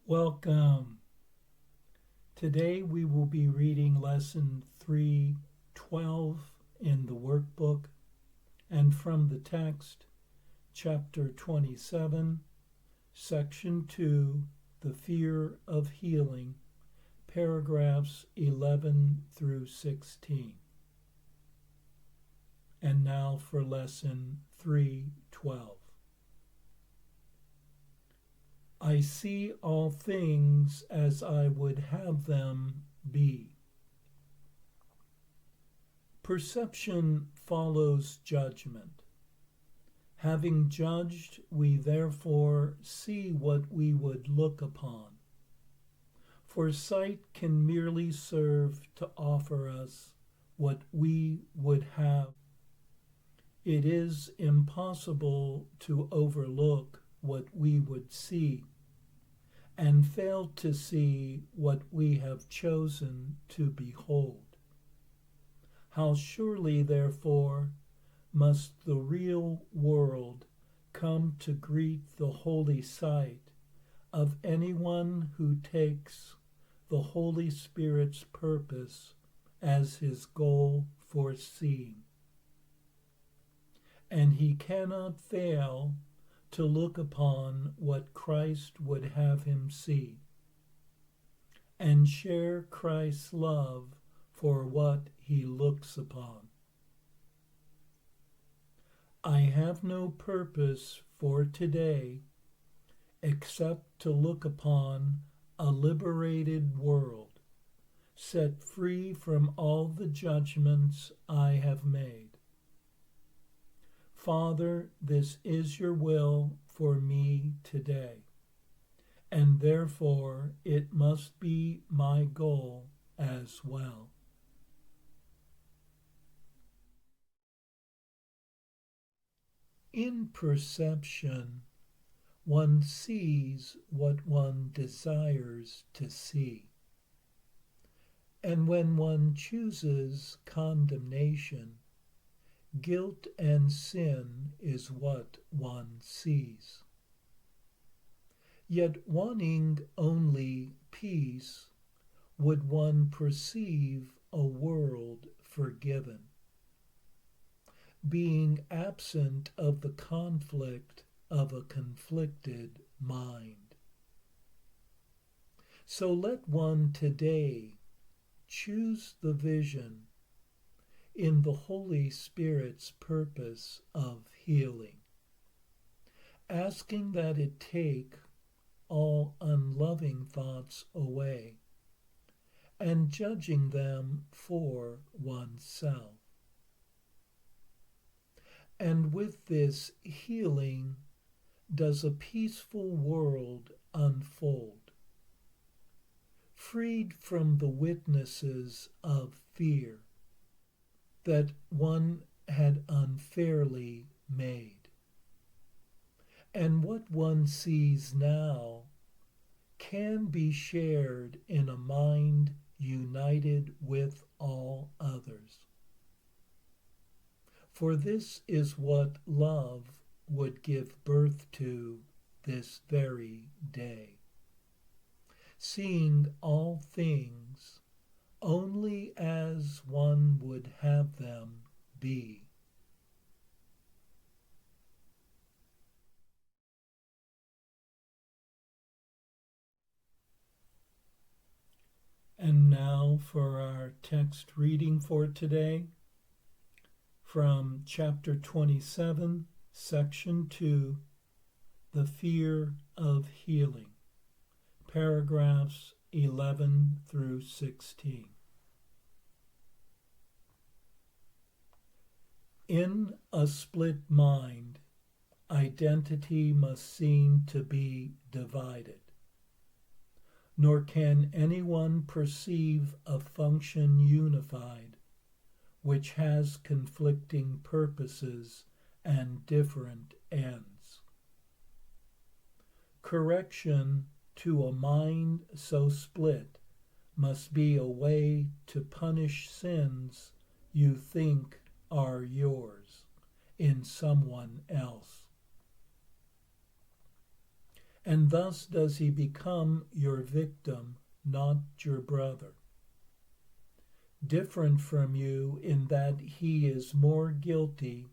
Welcome. Today we will be reading Lesson 3:12 in the workbook and from the text, Chapter 27, Section 2, The Fear of Healing, paragraphs 11 through 16. And now for Lesson 3:12. I see all things as I would have them be. Perception follows judgment. Having judged, we therefore see what we would look upon. For sight can merely serve to offer us what we would have. It is impossible to overlook what we would see, and fail to see what we have chosen to behold. How surely, therefore, must the real world come to greet the holy sight of anyone who takes the Holy Spirit's purpose as his goal for seeing. And he cannot fail to look upon what Christ would have him see, and share Christ's love for what he looks upon. I have no purpose for today except to look upon a liberated world, set free from all the judgments I have made. Father, this is your will for me today, and therefore it must be my goal as well. In perception, one sees what one desires to see, and when one chooses condemnation, guilt and sin is what one sees. Yet wanting only peace, would one perceive a world forgiven, being absent of the conflict of a conflicted mind. So let one today choose the vision in the Holy Spirit's purpose of healing, asking that it take all unloving thoughts away, and judging them for oneself. And with this healing does a peaceful world unfold, freed from the witnesses of fear that one had unfairly made. And what one sees now can be shared in a mind united with all others. For this is what love would give birth to this very day, seeing all things only as one would have them be. And now for our text reading for today, from chapter 27, section 2, The Fear of Healing, paragraphs 11 through 16. In a split mind, identity must seem to be divided, nor can anyone perceive a function unified, which has conflicting purposes and different ends. Correction to a mind so split must be a way to punish sins you think are yours in someone else. and thus does he become your victim, not your brother. Different from you in that he is more guilty,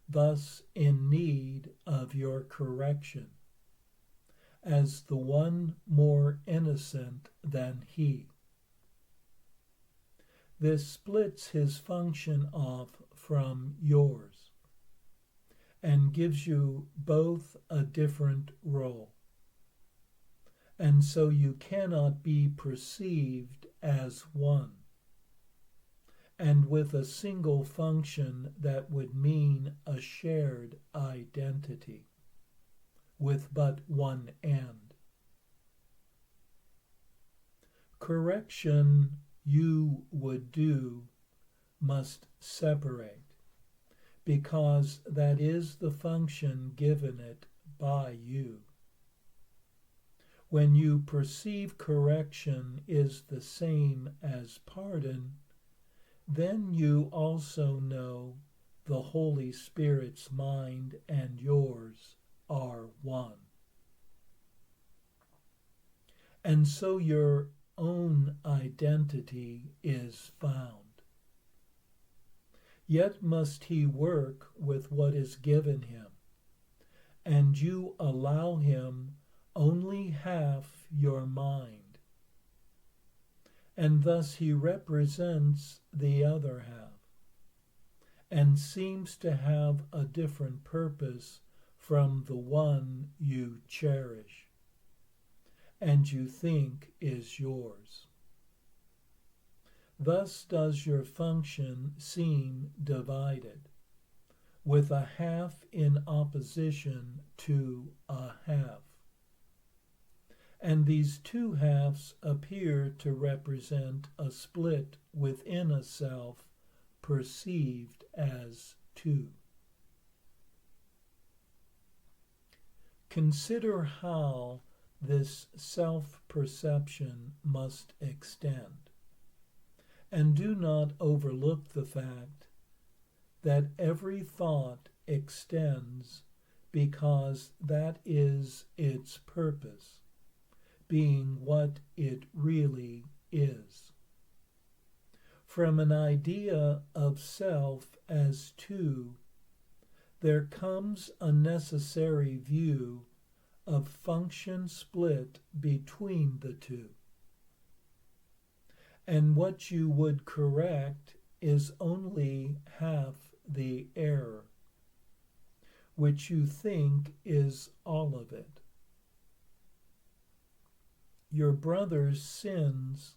thus in need of your correction, as the one more innocent than he. This splits his function off from yours and gives you both a different role. And so you cannot be perceived as one, and with a single function that would mean a shared identity, with but one end. Correction you would do must separate, because that is the function given it by you. When you perceive correction is the same as pardon, then you also know the Holy Spirit's mind and yours are one. And so your own identity is found. Yet must he work with what is given him, and you allow him only half your mind, and thus he represents the other half, and seems to have a different purpose from the one you cherish, and you think is yours. Thus does your function seem divided, with a half in opposition to a half. And these two halves appear to represent a split within a self perceived as two. Consider how this self-perception must extend, and do not overlook the fact that every thought extends because that is its purpose, being what it really is. From an idea of self as two, there comes a necessary view of function split between the two. And what you would correct is only half the error, which you think is all of it. Your brother's sins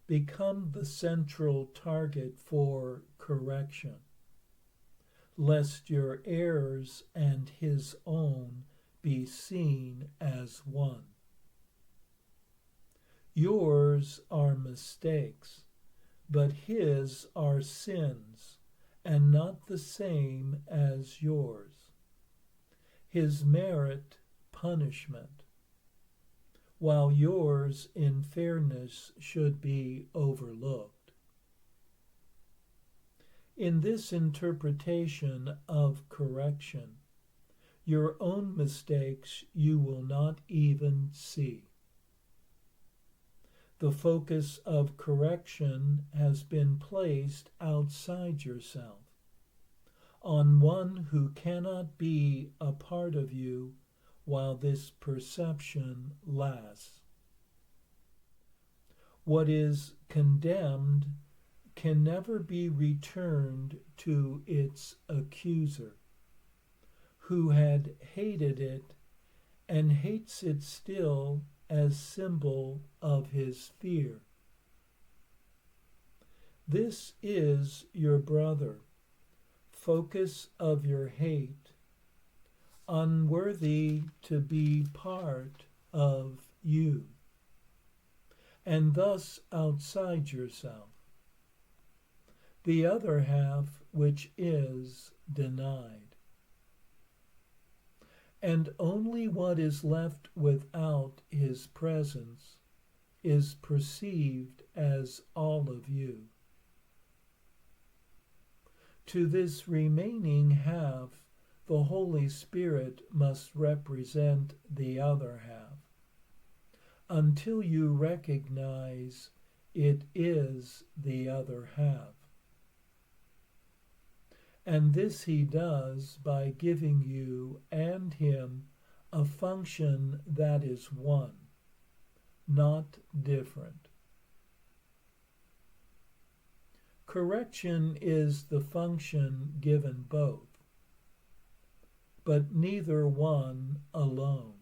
become the central target for correction, lest your errors and his own be seen as one. Yours are mistakes, but his are sins, and not the same as yours. His merit, punishment, while yours in fairness should be overlooked. In this interpretation of correction, your own mistakes you will not even see. The focus of correction has been placed outside yourself, on one who cannot be a part of you while this perception lasts. What is condemned can never be returned to its accuser, who had hated it and hates it still as symbol of his fear. This is your brother, focus of your hate, unworthy to be part of you, and thus outside yourself. The other half which is denied. And only what is left without his presence is perceived as all of you. To this remaining half, the Holy Spirit must represent the other half until you recognize it is the other half. And this he does by giving you and him a function that is one, not different. Correction is the function given both, but neither one alone.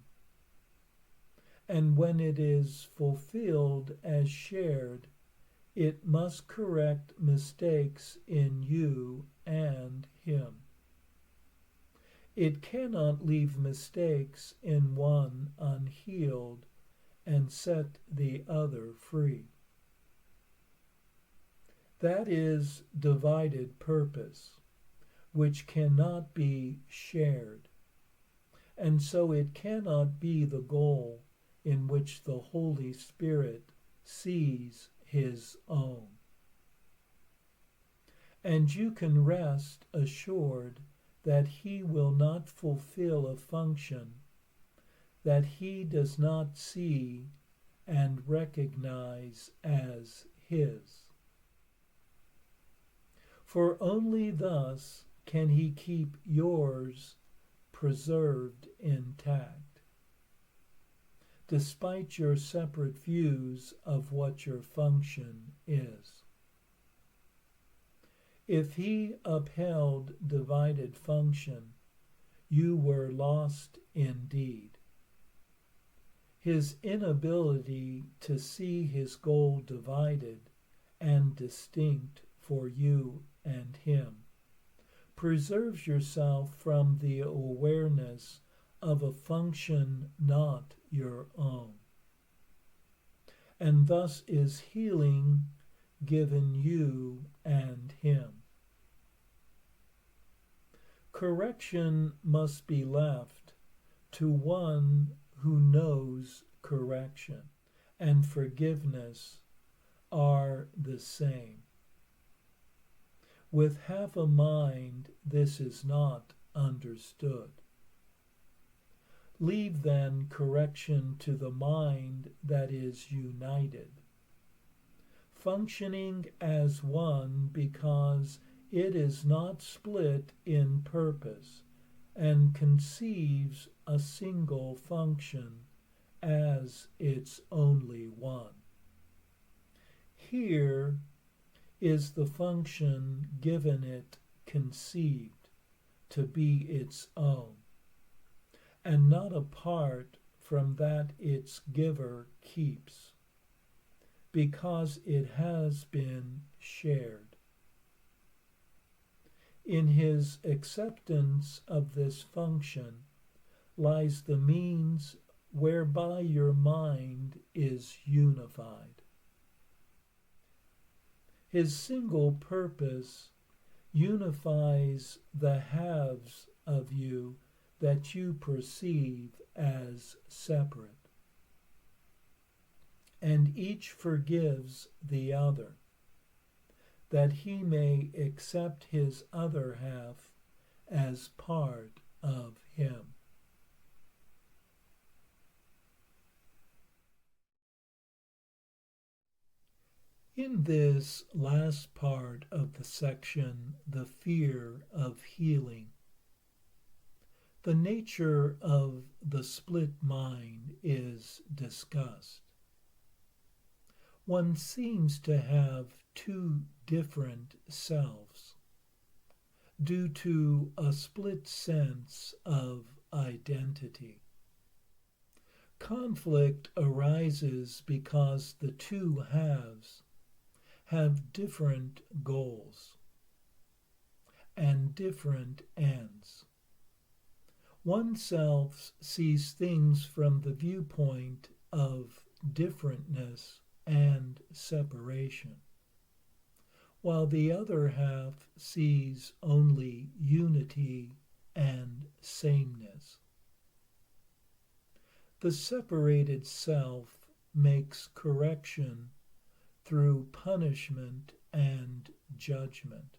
And when it is fulfilled as shared, it must correct mistakes in you and him. It cannot leave mistakes in one unhealed and set the other free. That is divided purpose, which cannot be shared, and so it cannot be the goal in which the Holy Spirit sees his own. And you can rest assured that he will not fulfill a function that he does not see and recognize as his. For only thus can he keep yours preserved intact, despite your separate views of what your function is. If he upheld divided function, you were lost indeed. His inability to see his goal divided and distinct for you and him preserves yourself from the awareness of a function not your own, and thus is healing given you and him. Correction must be left to one who knows correction and forgiveness are the same. With half a mind, this is not understood. Leave then correction to the mind that is united, functioning as one because it is not split in purpose and conceives a single function as its only one. Here is the function given it conceived to be its own, and not apart from that its giver keeps, because it has been shared. In his acceptance of this function lies the means whereby your mind is unified. His single purpose unifies the halves of you that you perceive as separate, and each forgives the other, that he may accept his other half as part of him. In this last part of the section, the fear of healing, the nature of the split mind is discussed. One seems to have two different selves due to a split sense of identity. Conflict arises because the two halves have different goals and different ends. One self sees things from the viewpoint of differentness and separation, while the other half sees only unity and sameness. The separated self makes correction through punishment and judgment,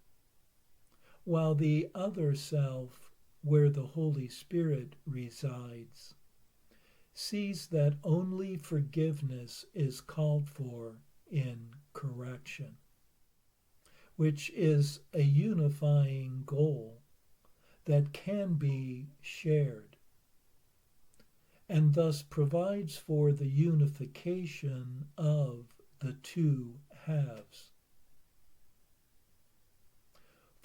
while the other self where the Holy Spirit resides, sees that only forgiveness is called for in correction, which is a unifying goal that can be shared, and thus provides for the unification of the two halves.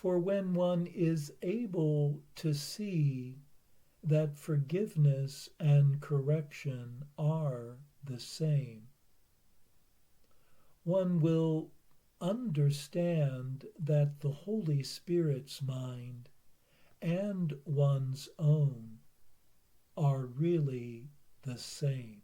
For when one is able to see that forgiveness and correction are the same, one will understand that the Holy Spirit's mind and one's own are really the same.